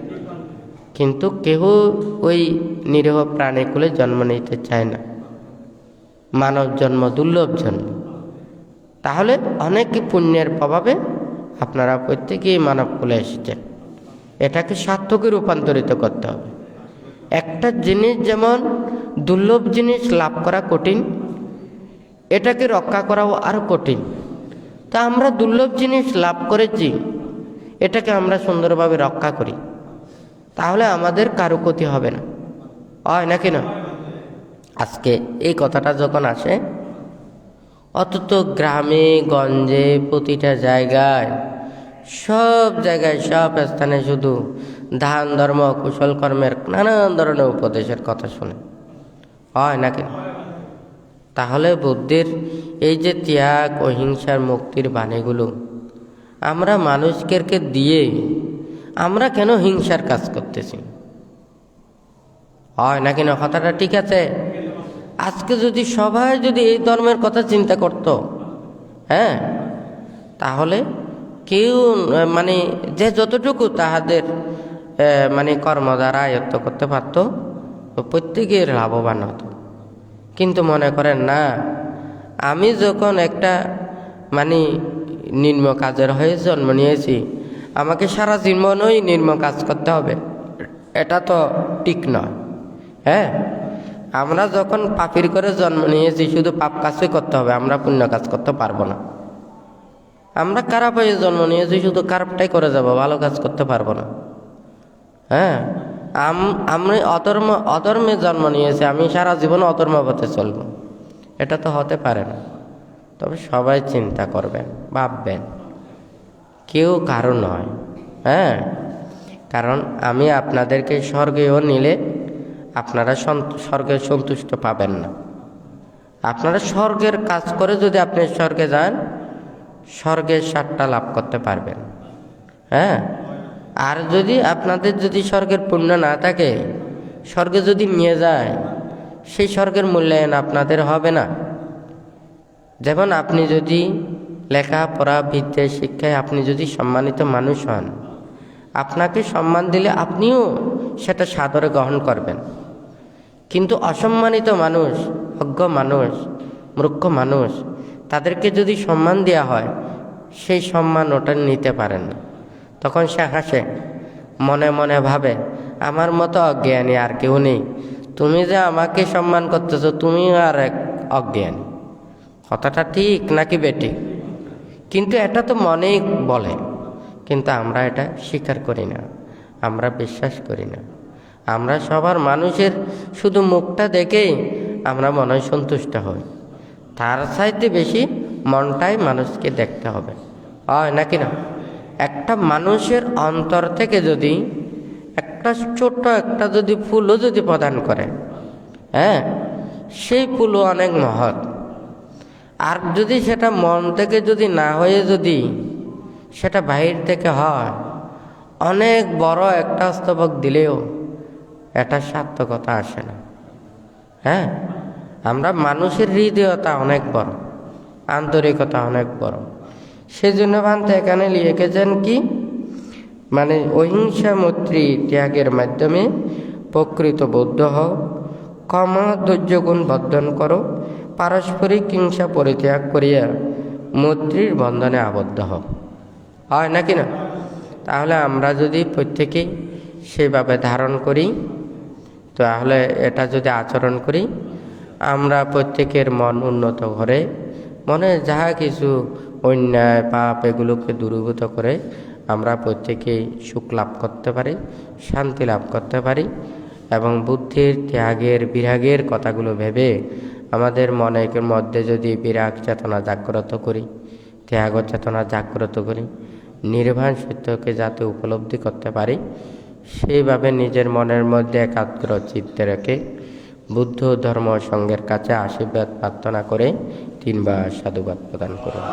S1: কিন্তু কেউ ওই নিরীহ প্রাণীকুলে জন্ম নিতে চায় না। মানব জন্ম দুর্লভ জন্ম। তাহলে অনেক পুণ্যের প্রভাবে আপনারা প্রত্যেকেই মানব কুলে এসেছেন। এটাকে সার্থকে রূপান্তরিত করতে হবে। একটা জিনিস যেমন দুর্লভ জিনিস লাভ করা কঠিন, এটাকে রক্ষা করাও আরও কঠিন। তা আমরা দুর্লভ জিনিস লাভ করেছি, এটাকে আমরা সুন্দরভাবে রক্ষা করি, তাহলে আমাদের কারো ক্ষতি হবে না। হয় নাকি না? আজকে এই কথাটা যখন আসে, অথচ গ্রামে গঞ্জে প্রতিটা জায়গায়, সব জায়গায়, সব স্থানে শুধু দান ধর্ম কুশল কর্মের নানান ধরনের উপদেশের কথা শুনে। হয় নাকি? তাহলে বুদ্ধির এই যে ত্যাগ অহিংসার মুক্তির বাণীগুলো আমরা মানুষকে দিয়ে আমরা কেন হিংসার কাজ করতেছি? হয় নাকি না? কথাটা ঠিক আছে? আজকে যদি সবাই যদি এই ধর্মের কথা চিন্তা করত, তাহলে কেউ যে যতটুকু তাহাদের কর্ম দ্বারা আয়ত্ত করতে পারত, প্রত্যেকের লাভবান হতো। কিন্তু মনে করেন না, আমি যখন একটা নিম্ন কাজের হয়ে জন্ম নিয়েছি, আমাকে সারা জীবনই নিম্ন কাজ করতে হবে, এটা তো ঠিক নয়। আমরা যখন পাপের করে জন্ম নিয়েছি, শুধু পাপ কাজই করতে হবে, আমরা পুণ্য কাজ করতে পারবো না। আমরা খারাপ হয়ে জন্ম নিয়েছি, শুধু খারাপটাই করে যাব, ভালো কাজ করতে পারবো না। আমি অধর্মে জন্ম নিয়েছি, আমি সারা জীবন অধর্ম পথে চলবো, এটা তো হতে পারে না। তবে সবাই চিন্তা করবেন, ভাববেন, কেউ কারো নয়। কারণ আমি আপনাদেরকে স্বর্গেও নিলে আপনারা স্বর্গে সন্তুষ্ট পাবেন না। আপনারা স্বর্গের কাজ করে যদি আপনি স্বর্গে যান, স্বর্গের স্বাদটা লাভ করতে পারবেন। আর যদি আপনাদের যদি স্বর্গের পুণ্য না থাকে, স্বর্গে যদি নিয়ে যায়, সেই স্বর্গের মূল্যায়ন আপনাদের হবে না। যেমন আপনি যদি লেখাপড়া বিদ্যা শিক্ষায় আপনি যদি সম্মানিত মানুষ হন, আপনাকে সম্মান দিলে আপনিও সেটা সাদরে গ্রহণ করবেন। কিন্তু অসম্মানিত মানুষ, অজ্ঞ মানুষ, মূর্খ মানুষ, তাদেরকে যদি সম্মান দেওয়া হয়, সেই সম্মান ওটা নিতে পারেন না। তখন সে হাসে, মনে মনে ভাবে আমার মতো অজ্ঞানী আর কেউ নেই, তুমি যে আমাকে সম্মান করতেছো তুমি আর এক অজ্ঞানী। কথাটা ঠিক নাকি বেঠিক? কিন্তু এটা তো মনেই বলে, কিন্তু আমরা এটা স্বীকার করি না, আমরা বিশ্বাস করি না। আমরা সবার মানুষের শুধু মুখটা দেখেই আমরা মনে হয় সন্তুষ্ট হই, তার চাইতে বেশি মনটাই মানুষকে দেখতে হবে, হয় নাকি না? একটা মানুষের অন্তর থেকে যদি একটা ছোট্ট একটা যদি ফুলও যদি প্রদান করে, হ্যাঁ, সেই ফুলও অনেক মহৎ। আর যদি সেটা মন থেকে যদি না হয়ে যদি সেটা বাহির থেকে হয়, অনেক বড় একটা স্তবক দিলেও এটা সার্থকতা আসে না। হ্যাঁ, আমরা মানুষের হৃদয়তা অনেক বড়, আন্তরিকতা অনেক বড়। সেজন্য ভান্তে এখানে লিখেছেন কি, মানে অহিংসা মৈত্রী ত্যাগের মাধ্যমে প্রকৃত বৌদ্ধ হও, ক্ষমা ধৈর্য গুণ বর্ধন করো, পারস্পরিক হিংসা পরিত্যাগ করিয়া মৈত্রীর বন্ধনে আবদ্ধ হও। হয় নাকি না? তাহলে আমরা যদি প্রত্যেকেই সেভাবে ধারণ করি, তাহলে এটা যদি আচরণ করি, আমরা প্রত্যেকের মন উন্নত করে মনে যাহা কিছু অন্যায় পাপ এগুলোকে দূরীভূত করে আমরা প্রত্যেকেই সুখ লাভ করতে পারি, শান্তি লাভ করতে পারি, এবং বুদ্ধির ত্যাগের বিরাগের কথাগুলো ভেবে আমাদের মনের মধ্যে যদি বিরাগ চেতনা জাগ্রত করি, ত্যাগ চেতনা জাগ্রত করি, নির্বাণ সত্যকে যাতে উপলব্ধি করতে পারি, সেইভাবে নিজের মনের মধ্যে একাগ্র চিত্তে রেখে বুদ্ধ ধর্ম সঙ্গের কাছে আশীর্বাদ প্রার্থনা করে 3বার সাধুবাদ প্রদান করুন।